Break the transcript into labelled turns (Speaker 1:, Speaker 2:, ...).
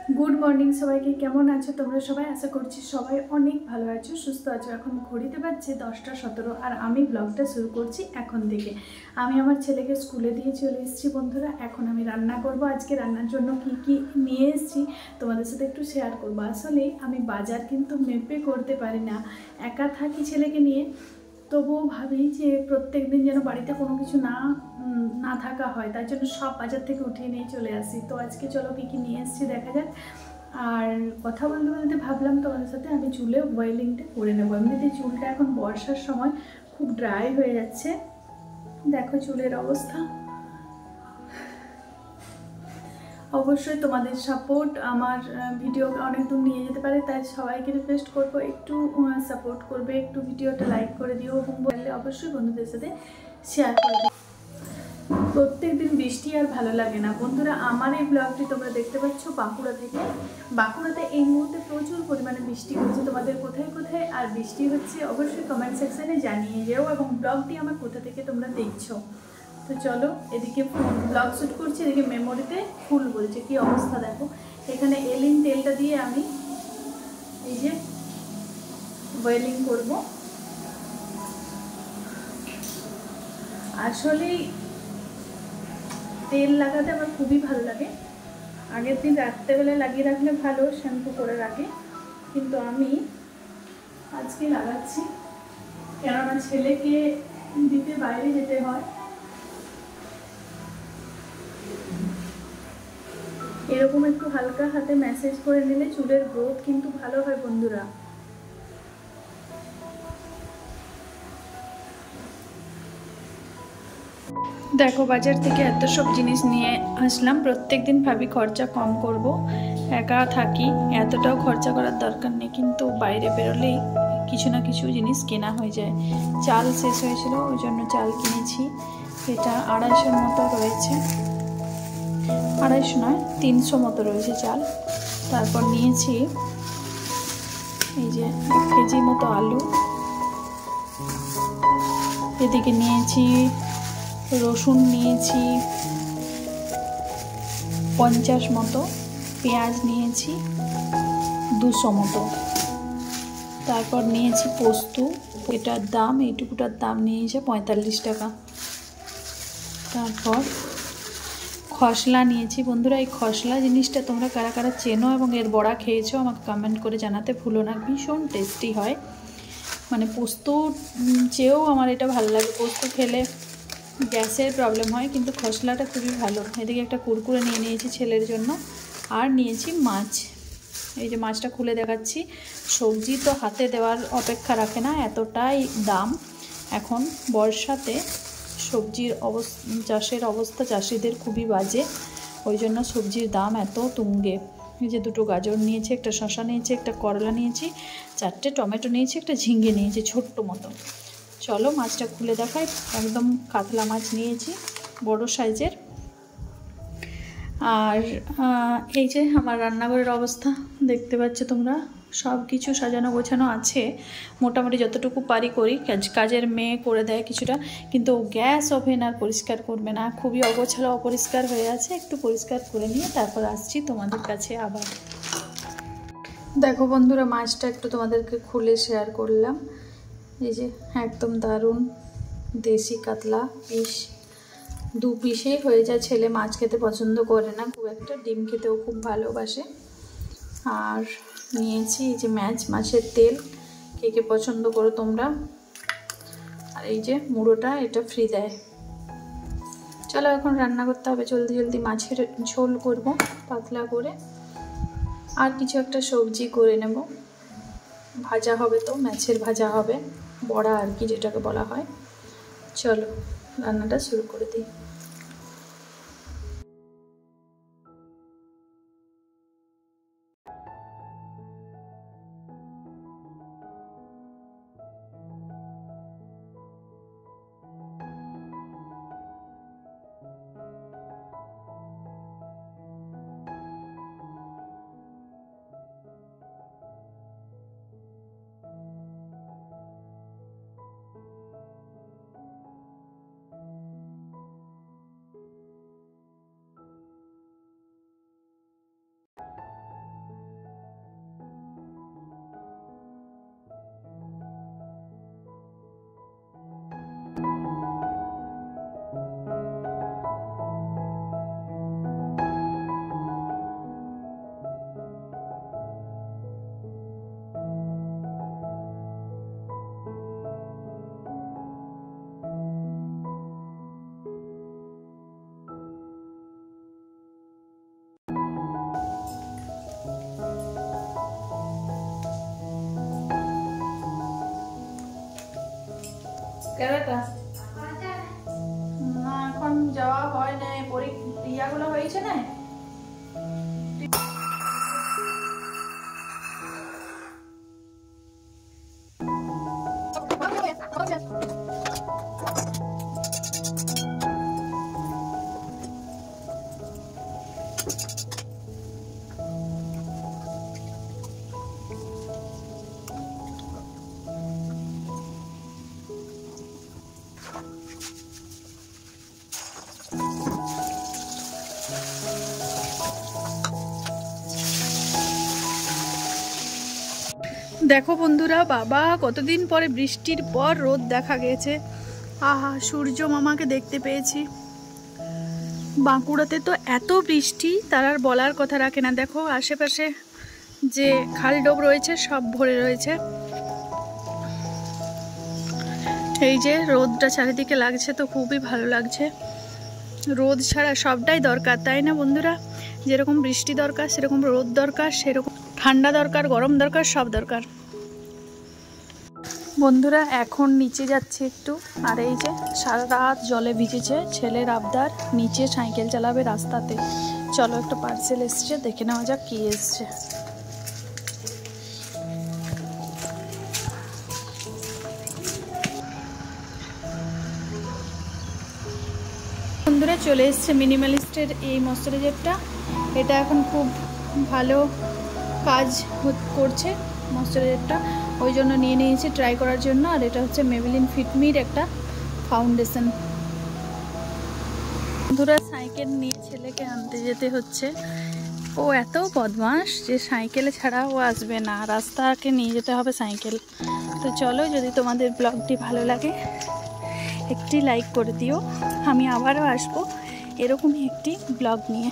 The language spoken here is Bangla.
Speaker 1: গুড মর্নিং সবাইকে। কেমন আছো তোমরা সবাই? আশা করছি সবাই অনেক ভালো আছো, সুস্থ আছো। এখন ঘড়িতে বাজছে 10টা 17 আর আমি ব্লগটা শুরু করছি এখন থেকে। আমি আমার ছেলেকে স্কুলে দিয়ে চলে এসেছি বন্ধুরা। এখন আমি রান্না করব। আজকে রান্নার জন্য কি কি নিয়ে এসেছি তোমাদের সাথে একটু শেয়ার করবো। আসলে আমি বাজার কিন্তু মেপে করতে পারি না, একা থাকি ছেলেকে নিয়ে। তবুও ভাবি যে প্রত্যেক দিন যেন বাড়িতে কোনো কিছু না থাকা হয়, তার জন্য সব বাজার থেকে উঠিয়ে নিয়ে চলে আসি। তো আজকে চলো কী কী নিয়ে এসেছি দেখা যাক। আর কথা বলতে বলতে ভাবলাম তোমাদের সাথে আমি চুলে অয়েলিংটা করে নেবো। এমনিতে চুলটা এখন বর্ষার সময় খুব ড্রাই হয়ে যাচ্ছে, দেখো চুলের অবস্থা। অবশ্যই তোমাদের সাপোর্ট আমার ভিডিও অনেক দূর নিয়ে যেতে পারে, তাই সবাইকে রিকোয়েস্ট করবো একটু সাপোর্ট করবে, একটু ভিডিওটা লাইক করে দিও এবং বললে অবশ্যই বন্ধুদের সাথে শেয়ার করে দিও। প্রত্যেক দিন বৃষ্টি আর ভালো লাগে না বন্ধুরা। আমার এই ব্লগটি তোমরা দেখতে পাচ্ছ বাঁকুড়া থেকে। বাঁকুড়াতে এই মুহূর্তে প্রচুর পরিমাণে বৃষ্টি হচ্ছে। তোমাদের কোথায় কোথায় আর বৃষ্টি হচ্ছে অবশ্যই কমেন্ট সেকশানে জানিয়ে যেও, এবং ব্লগটি আমার কোথা থেকে তোমরা দেখছো। তো চলো, এদিকে ব্লগ শ্যুট করছি, এদিকে মেমোরিতে ফুল বলছে। কি অবস্থা দেখো। এখানে এলিন তেলটা দিয়ে আমি এই যে বয়েলিং করব। আসলেই তেল লাগাতে আমার খুবই ভালো লাগে। আগের দিন রাত্রেবেলা লাগিয়ে রাখলে ভালো, শ্যাম্পু করে রাখে, কিন্তু আমি আজকে লাগাচ্ছি কেননা ছেলেকে দিতে বাইরে যেতে হয়। এরকম একটু হালকা হাতে ম্যাসেজ করে নিলে চুলের গ্রোথ কিন্তু ভালো হয় বন্ধুরা। দেখো বাজার থেকে এত সব জিনিস নিয়ে আসলাম। প্রত্যেক দিন ভাবি খরচা কম করব, একা থাকি, এতটাও খরচা করার দরকার নেই, কিন্তু বাইরে বেরোলেই কিছু না কিছু জিনিস কেনা হয়ে যায়। চাল শেষ হয়েছিল, ওই জন্য চাল কিনেছি। এটা 250 মতো রয়েছে, 250 নয় 300 মতো রয়েছে চাল। তারপর নিয়েছি এই যে 1 কেজি মতো আলু। এদিকে নিয়েছি রসুন, নিয়েছি 50 মতো, পেঁয়াজ নিয়েছি 200 মতো। তারপর নিয়েছি পোস্ত, এটার দাম, এইটুকুটার দাম নিয়েছে 45 টাকা। তারপর খসলা নিয়েছি বন্ধুরা। এই খসলা জিনিসটা তোমরা কারা কারা চেনো এবং এর বড়া খেয়েছো আমাকে কমেন্ট করে জানাতে ভুলো না। ভীষণ টেস্টি হয়, মানে পোস্ত চেয়েও আমার এটা ভালো লাগে। পোস্ত খেলে গ্যাসের প্রবলেম হয়, কিন্তু খসলাটা খুবই ভালো। এদিকে একটা কুরকুরে নিয়ে নিয়েছি ছেলের জন্য, আর নিয়েছি মাছ। এই যে মাছটা খুলে দেখাচ্ছি। সবজি তো হাতে দেওয়ার অপেক্ষা রাখে না, এতটাই দাম। এখন বর্ষাতে সবজির চাষের অবস্থা চাষিদের খুবই বাজে, ওই জন্য সবজির দাম এত তুঙ্গে। এই যে 2টো গাজর নিয়েছি, একটা শসা নিয়েছি, একটা করলা নিয়েছি, 4টে টমেটো নিয়েছি, একটা ঝিঙে নিয়েছি ছোট্ট মতো। চলো মাছটা খুলে দেখাই। একদম কাতলা মাছ নিয়েছি, বড় সাইজের। আর এই যে আমার রান্নাঘরের অবস্থা দেখতে পাচ্ছ তোমরা। সব কিছু সাজানো গোছানো আছে, মোটামুটি যতটুকু পারি করি। কাজের মেয়ে করে দেয় কিছুটা, কিন্তু গ্যাস ওভেন আর পরিষ্কার করবে না, খুবই অগোছালো অপরিষ্কার হয়ে আছে। একটু পরিষ্কার করে নিয়ে তারপর আসছি তোমাদের কাছে আবার। দেখো বন্ধুরা, মাছটা একটু তোমাদেরকে খুলে শেয়ার করলাম। এই যে একদম দারুণ দেশি কাতলা পিস, 2 পিসেই হয়ে যায়। ছেলে মাছ খেতে পছন্দ করে না খুব একটা, ডিম খেতেও খুব ভালোবাসে। আর নিয়েছি এই যে মাছের তেল, কে কে পছন্দ করো তোমরা। আর এই যে মুড়োটা, এটা ফ্রি দেয়। চলো এখন রান্না করতে হবে, জলদি জলদি মাছের ঝোল করব পাতলা করে, আর কিছু একটা সবজি করে নেব। ভাজা হবে, তো মাছের ভাজা হবে, বড়া আর কি যেটাকে বলা হয়। চলো রান্নাটা শুরু করে দিই। কেরাটা না এখন যাওয়া হয় না, ইয়াগুলো হয়েছে না। দেখো বন্ধুরা, বাবা কতদিন পরে বৃষ্টির পর রোদ দেখা গেছে। আহা, সূর্য মামাকে দেখতে পেয়েছি। বাঁকুড়াতে তো এত বৃষ্টি তার আর বলার কথা রাখে না। দেখো আশেপাশে যে খালডোব রয়েছে সব ভরে রয়েছে। এই যে রোদটা চারিদিকে লাগছে তো খুবই ভালো লাগছে। রোদ ছাড়া সবটাই দরকার, তাই না বন্ধুরা? যেরকম বৃষ্টি দরকার সেরকম রোদ দরকার, সেরকম ঠান্ডা দরকার, গরম দরকার, সব দরকার। বন্ধুরা এখন নিচে যাচ্ছে একটু, আর এই যে সারা রাত জলে ভিজেছে, ছেলের আবদার নিচে সাইকেল চালাবে রাস্তাতে। চলো একটা পার্সেল এসছে, দেখে নেওয়া যাক কি এসছে। বন্ধুরা চলে এসছে মিনিমালিস্টের এই ময়শ্চারাইজারটা। এটা এখন খুব ভালো কাজ করছে ময়শ্চারাইজারটা, ওই জন্য নিয়ে নিয়েছি ট্রাই করার জন্য। আর এটা হচ্ছে মেবেলিন ফিটমির একটা ফাউন্ডেশন। বন্ধুরা সাইকেল নিয়ে ছেলেকে আনতে যেতে হচ্ছে। ও এত বদমাস যে সাইকেলে ছাড়া ও আসবে না, রাস্তাকে নিয়ে যেতে হবে সাইকেল। তো চলো, যদি তোমাদের ব্লগটি ভালো লাগে একটি লাইক করে দিও। আমি আবারও আসবো এরকমই একটি ব্লগ নিয়ে।